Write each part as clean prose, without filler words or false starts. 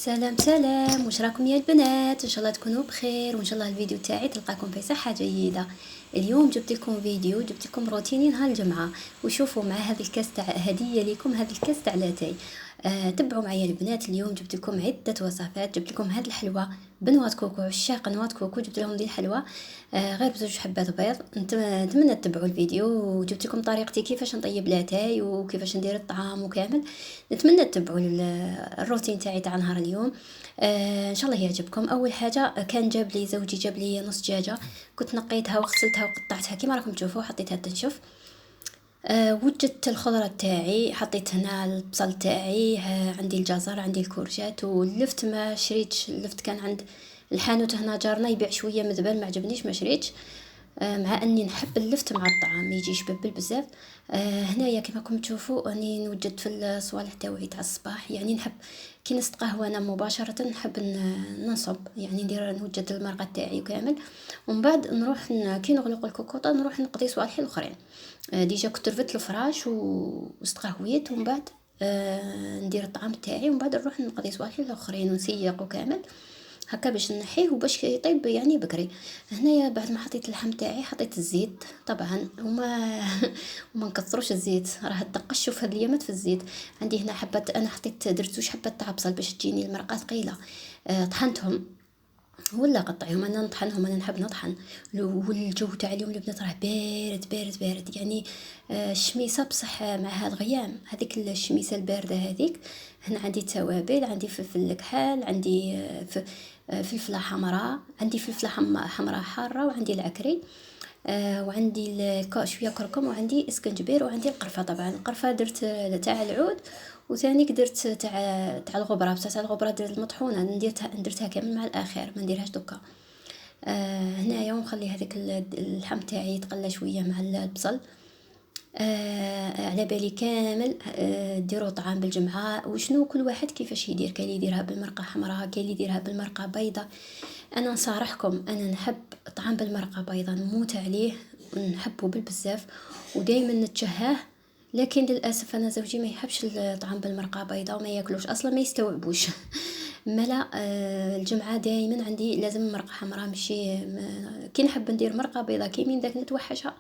سلام سلام، واش راكم يا البنات؟ ان شاء الله تكونوا بخير، وان شاء الله الفيديو تاعي تلقاكم في صحه جيده. اليوم جبت لكم فيديو، جبت لكم روتيني نهار الجمعه. وشوفوا مع هذا الكاس تاع هديه لكم، هذا الكاس تاع لاتاي. تبعوا معايا البنات. اليوم جبت لكم عده وصفات، جبت لكم هذه الحلوه بنوات كوكو، عشاق نوات كوكو جبت لهم دي الحلوه. غير بزوج حبات بيض. نتمنى تتبعوا الفيديو، وجبت لكم طريقتي كيفاش نطيب لاتاي وكيفاش ندير الطعام وكامل. نتمنى تتبعوا الروتين تاعي تاع نهار اليوم. ان شاء الله يعجبكم. اول حاجه كان جاب لي زوجي، جاب لي نص دجاجه، كنت نقيتها وغسلتها وقطعتها كيما راكم تشوفوا، حطيتها تنشف. وجدت الخضره تاعي، حطيت هنا البصل تاعي، عندي الجزر، عندي الكورجات، ولفت ما شريتش، لفت كان عند الحانوت هنا جارنا يبيع شويه مذبل، ما عجبنيش ما شريتش. مع اني نحب اللفت مع الطعام، ما يجيش ببل بزاف. هنايا كما راكم تشوفوا راني نوجد في الصوالح تاوعي تاع الصباح، يعني نحب كي نست قهوه انا مباشره نحب ننصب، يعني ندير نوجد المرقه تاعي كامل. ومن بعد نروح كي نغلق الكوكوطه نروح نقضي صوالحي الاخرين. ديجا كنت رفدت الفراش واستقهويت، ومن بعد ندير الطعام تاعي، ومن بعد نروح نقضي صوالحي الاخرين ونسيق وكامل هكا باش نحيه وباش يطيب يعني بكري. هنايا بعد ما حطيت اللحم تاعي حطيت الزيت طبعا، وما نكثروش الزيت، راه تقشوا في هاد الايامات في الزيت. عندي هنا حبات، انا حطيت درت زوج حبات تاع بصل باش تجيني المرقه ثقيله. طحنتهم ولا قطعيهم، انا نطحنهم، انا نحب نطحن. والجو تاع اليوم البنات راه بارد بارد بارد يعني. الشميسه بصح معها الغيام، هذيك الشميسه البارده هذيك. هنا عندي توابل، عندي فلفل كحال، عندي فلفله حمراء، عندي فلفله حمراء حاره، وعندي العكري. وعندي شويه كركم، وعندي اسكنجبير، وعندي القرفه. طبعا القرفه درت تاع العود، وثانيك درت تاع الغبره، بصح تاع الغبره درت المطحونه، نديرتها كامل مع الاخر، ما نديرهاش دوكا. هنايا ونخلي هذيك اللحم تاعي يتقلى شويه مع البصل. على بالي كامل ديروا طعام بالجمعه، وشنو كل واحد كيفاش يدير، كاين اللي يديرها بالمرقه حمراء، كاين اللي يديرها بالمرقه بيضاء. انا نصارحكم، انا نحب طعام بالمرقه بيضاء، نموت عليه، نحبه بالبزاف، ودائما نتشهاه. لكن للاسف انا زوجي ما يحبش الطعام بالمرقه بيضاء، وما ياكلوش اصلا، ما يستوعبوش. ملا الجمعه دائما عندي لازم مرقه حمراء، ماشي كي نحب ندير مرقه بيضاء كي من ذاك نتوحشها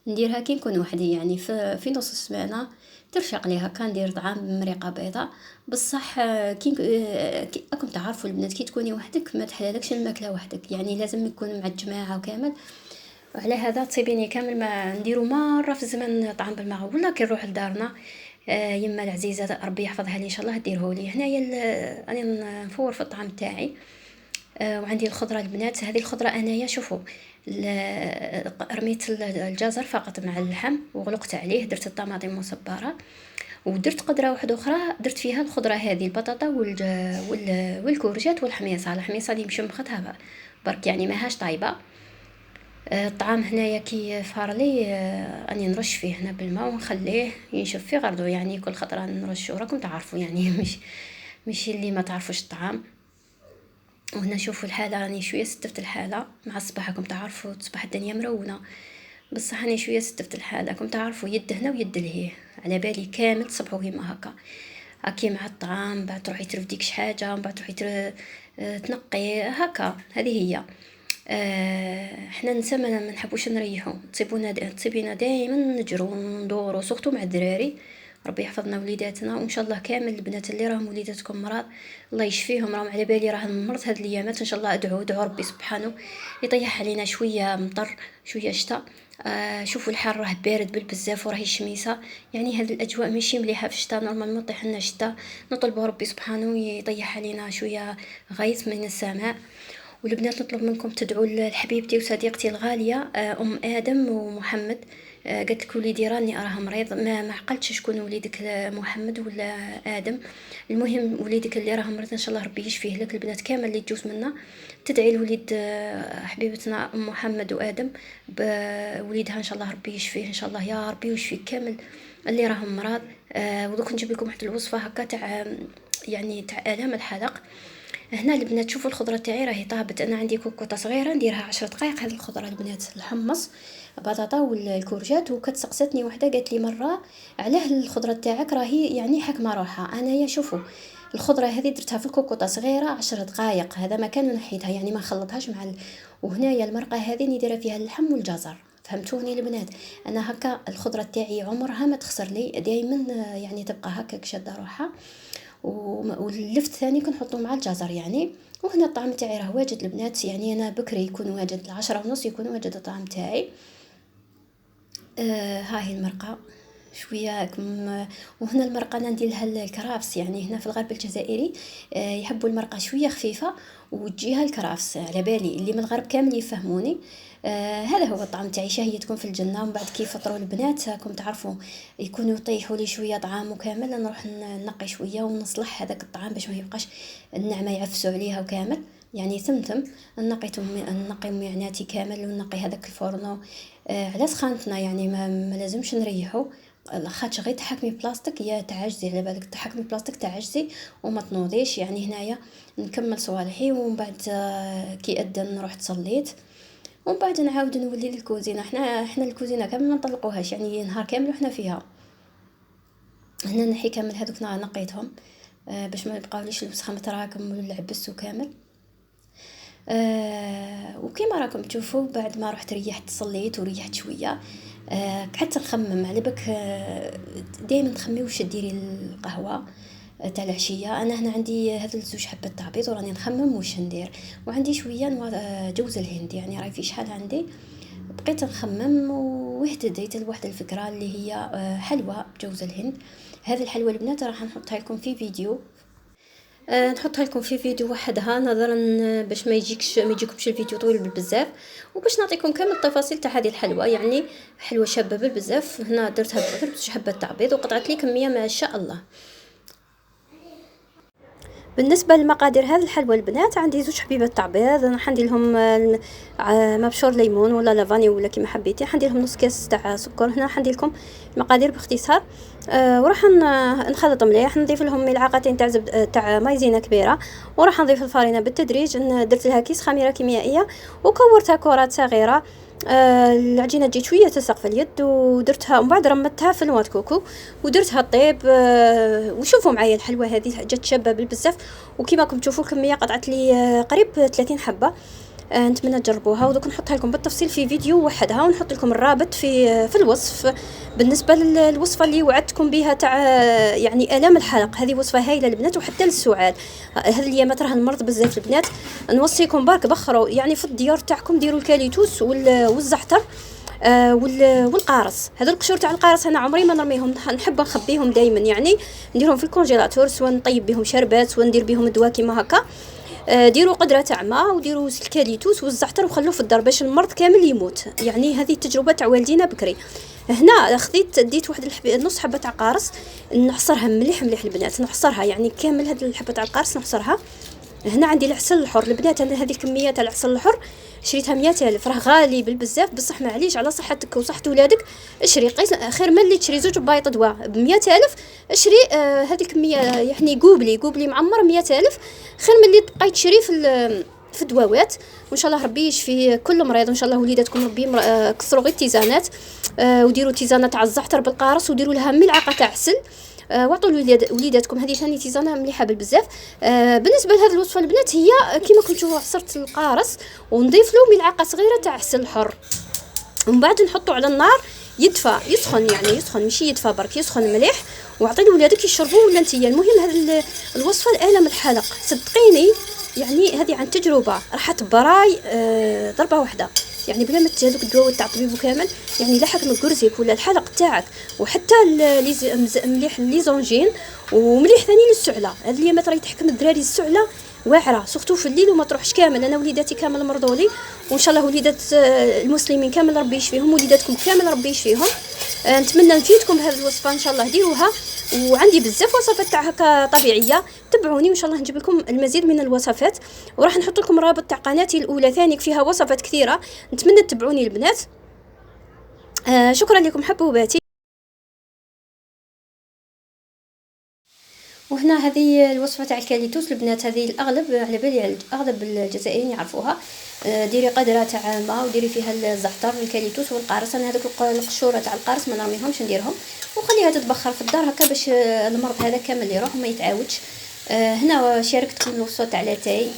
نديرها كي نكون وحدي، يعني في نص السمانه ترشق ليها كان ندير طعام بمريقه بيضاء. بصح كي راكم تعرفوا البنات، كي تكوني وحدك ما تحلالكش الماكله وحدك، يعني لازم يكون مع الجماعه وكامل. وعلى هذا تصيبيني كامل ما نديرو مره في الزمن طعام بالماء، ولا كي نروح لدارنا يما العزيزه ربي يحفظها لي ان شاء الله ديره لي. هنايا راني نفور في الطعام تاعي. وعندي الخضره البنات، هذه الخضره انايا شوفوا رميت الجزر فقط مع اللحم وغلقت عليه، درت الطماطم مصبره، ودرت قدره واحده اخرى درت فيها الخضره هذه، البطاطا والكورجات والحميصه. الحميصه اللي مشمختها برك يعني ماهاش طايبه. الطعام هنايا كي فارلي اني نرش فيه هنا بالماء ونخليه ينشف في غردو، يعني كل خطره نرش، وراكم تعرفوا يعني مش اللي ما تعرفوش الطعام. وهنا شوفوا الحاله، راني شويه ستفت الحاله مع الصباح، راكم تعرفوا تصبح الدنيا مرونه، بصح راني شويه ستفت الحاله، راكم تعرفوا يد هنا ويد لهيه، على بالي كامل تصبحوا كيما هكا هاكي مع الطعام، بعد تروحي ترفدي كش حاجه، بعد تروحي تنقي هكا. هذه هي. احنا نسا ما نحبوش نريحو، تصيبينا دائما نجرو وندورو، سورتو مع الدراري. ربي يحفظنا وليداتنا، وان شاء الله كامل البنات اللي راهم وليداتكم مرض الله يشفيهم، راهم على بالي راه مرض هاد الايامات، ان شاء الله ادعوا ربي سبحانه يطيح علينا شويه مطر شويه شتاء. شوفوا الحر راه بارد بالبزاف، وراهي الشميسه، يعني هذه الاجواء ماشي مليحه في الشتاء، نورمالمون طيح لنا الشتاء. نطلبوا ربي سبحانه يطيح علينا شويه غيث من السماء. والبنات نطلب منكم تدعوا لحبيبتي وصديقتي الغاليه ام ادم ومحمد. قالت لك وليدي راني اراه مريض، ما عقلتش شكون وليدك محمد ولا ادم. المهم وليدك اللي راه مريض ان شاء الله ربي يشفيه لك. البنات كامل اللي تجوز منا تدعي لوليد حبيبتنا ام محمد وادم بوليدها ان شاء الله ربي يشفيه ان شاء الله يا ربي، ويشفي كامل اللي راهم مرض. ودوك نجيب لكم واحد الوصفه هكا تاع يعني تاع الام الحلق. هنا البنات شوفوا الخضره تاعي راهي طابت، انا عندي كوكوطه صغيره نديرها 10 دقائق. هذه الخضره البنات الحمص بطاطا والكورجات. وكانت سقساتني وحده قالت لي مره علاه الخضره تاعك راهي يعني حكمه روحها. انا يا شوفوا الخضره هذه درتها في الكوكوطه صغيره 10 دقائق، هذا ما كان نحيتها يعني ما نخلطهاش مع وهنايا المرقه هذه نديرها فيها اللحم والجزر. فهمتوني البنات؟ انا هكا الخضره تاعي عمرها ما تخسر لي، دائما يعني تبقى هكاك شاده روحها. واللفت ثاني كنحطو مع الجزر يعني. وهنا الطعم تاعي راه واجد البنات، يعني انا بكري يكون واجد 10:30 يكون واجد الطعم تاعي. هاهي المرقه شويه وهنا المرقه انا ندير لها الكرافس، يعني هنا في الغرب الجزائري يحبوا المرقه شويه خفيفه وتجيها الكرافس، على بالي اللي من الغرب كامل يفهموني. هذا هو الطعم تاعي، شهية تكون في الجنه. ومن بعد كيف فطروا البنات راكم تعرفوا يكونوا يطيحوا لي شويه طعام وكامل، نروح نقي شويه ونصلح هذاك الطعام باش ما يبقاش النعمه يعفسوا عليها وكامل. يعني ثمثم نقي معناتي كامل ونقي هذاك الفورنو على سخانتنا، يعني ما لازمش نريحو. لاخاطش غير تحكمي بلاستيك يا تعجزي، على بالك تحكمي بلاستيك تعجزي وما تنوضيش. يعني هنايا نكمل صوالحي ومن بعد كي اذن نروح تصليت ومن بعد نعاود نولي للكوزينه. احنا الكوزينه كامل ما نطلقوهاش، يعني نهار كامل وحنا فيها. هنا نحي كامل هذوك نقيتهم باش ما يبقاوليش الوسخه متراكم والعبس وكامل. وكما راكم تشوفوا بعد ما رحت ريحت صليت وريحت شويه قعدت نخمم على بك. دائما تخمي واش ديري القهوه تاع العشيه. انا هنا عندي هذا الزوج حبه تاع بيض وراني نخمم واش ندير، وعندي شويه جوز الهند، يعني راهي في شحال عندي. بقيت نخمم واهتديت لواحد الفكره اللي هي حلوى بجوز الهند. هذه الحلوى البنات راح نحطها لكم في فيديو، نحطها لكم في فيديو وحدها نظرا باش ما يجيكمش الفيديو طويل بزاف، وباش نعطيكم كامل التفاصيل تاع هذه الحلوى. يعني حلوى شابه بزاف. هنا درتها بزوج حبات تاع بيض وقطعت لي كميه ما شاء الله. بالنسبه للمقادير هذه الحلوى البنات، عندي زوج حبيبات تاع بيض، راح ندير لهم مبشور ليمون ولا لافاني ولا كيما حبيتي، حندير لهم نص كاس تاع سكر. هنا حندير لكم المقادير باختصار. وراح نخلط مليح، نضيف لهم ملعقتين تاع تاع مايزينا كبيره، وراح نضيف الفرينه بالتدريج. درت لها كيس خميره كيميائيه وكورتها كرات صغيره. العجينه تجي شويه تلصق في اليد، ودرتها ومن بعد رمتها في الماء كوكو ودرتها طيب. وشوفوا معايا الحلوى هذه جات شابه بالبزاف، وكما راكم تشوفوا الكميه قطعت لي قريب 30 حبه. نتمنى تجربوها، ودوك نحطها لكم بالتفصيل في فيديو وحدها، ونحط لكم الرابط في الوصف. بالنسبه للوصفه اللي وعدتكم بها تاع يعني الام الحلق، هذه وصفه هايله البنات وحتى للسعال. هذه الايامات راه المرض بزاف البنات، نوصيكم برك بخروا يعني في الديار تاعكم ديروا الكاليتوس والزعتر والقارص. هذا القشور تاع القارص انا عمري ما نرميهم، نحب نخبيهم دائما، يعني نديرهم في الكونجيلاتور، سواء نطيب بهم شربات سواء ندير بهم دواء كيما هكا. ديروا قدره تاع ماء وديروا الكاليتوس والزعتر وخلوه في الدار باش المرض كامل يموت. يعني هذه التجربه تاع والدينا بكري. هنا ديت واحد نص حبه تاع قارص، نحصرها مليح البنات، نحصرها يعني كامل هذه الحبه تاع القارص نحصرها. هنا عندي العسل الحر البنات، انا هذه الكميه تاع العسل الحر شريتها 100,000، راه غالي بالبزاف بصح معليش على صحتك وصحه ولادك. اشري خير من اللي تشري زوج بايط دواء ب100,000. اشري هذه الكميه، يعني قوبلي معمر 100,000، خير من اللي تبقاي تشري في الدواوات. وان شاء الله ربي يشفي كل مريض، وان شاء الله وليداتكم ربي كسروا غير التيزانات، وديروا تيزانه تاع الزعتر بالقارص وديروا لها ملعقه تاع عسل، واعطوا وليداتكم. هذه ثاني تيزانه مليحه بالبزاف. بالنسبه لهذه الوصفه البنات، هي كما كنتم تشوفوا عصرت القارص ونضيف له ملعقه صغيره تاع عسل حر، ومن بعد نحطه على النار يدفى، يسخن، يعني يسخن ماشي يدفى برك، يسخن مليح، وعطي لولادك يشربوه ولا نتيا. المهم هذه الوصفه الالم الحلق صدقيني، يعني هذه عن تجربه، راح تبراي ضربه واحده، يعني بلا ما تهذوك الدواء تاع الطبيب وكامل، يعني لا حكم كرزيك ولا الحلق تاعك، وحتى مليح ليزونجين ومليح ثاني للسعله. هذه اليامات راهي تحكم الدراري السعله واعره، سورتو في الليل وما تروحش كامل. انا وليداتي كامل مرضولي، وان شاء الله وليدات المسلمين كامل ربي يشفيهم، وليداتكم كامل ربي يشفيهم. نتمنى نفيدكم بهذه الوصفه، ان شاء الله ديروها. وعندي بزاف وصفات تاع هكا طبيعيه، تبعوني وان شاء الله نجيب لكم المزيد من الوصفات، وراح نحط لكم رابط تاع قناتي الاولى ثاني فيها وصفات كثيره. نتمنى تتبعوني البنات. شكرا لكم حبوباتي. وهنا هذه الوصفه تاع الكاليتوس البنات، هذه الاغلب على بالي اغلب الجزائريين يعرفوها. ديري قدره تاع ماء وديري فيها الزعتر والكاليتوس والقارص. انا هذوك القشوره تاع القارص ما نرميهمش، نديرهم وخليها تتبخر في الدار هكا باش المرض هذا كامل يروح وما يتعاودش. هنا شاركتكم الوصفه تاع لاتاي،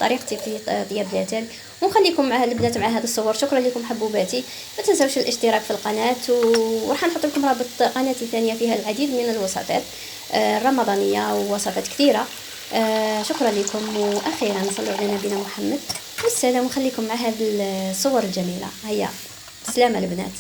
طريقتي في طياب لاتاي، ونخليكم مع البنات مع هذه الصور. شكرا لكم حبوباتي، ما تنساوش الاشتراك في القناه، وراح نحط لكم رابط قناتي ثانيه فيها العديد من الوصفات الرمضانيه ووصفات كثيره. شكرا لكم، واخيرا صلوا على نبينا محمد والسلام، وخليكم مع هذه الصور الجميله. هيا سلامه البنات.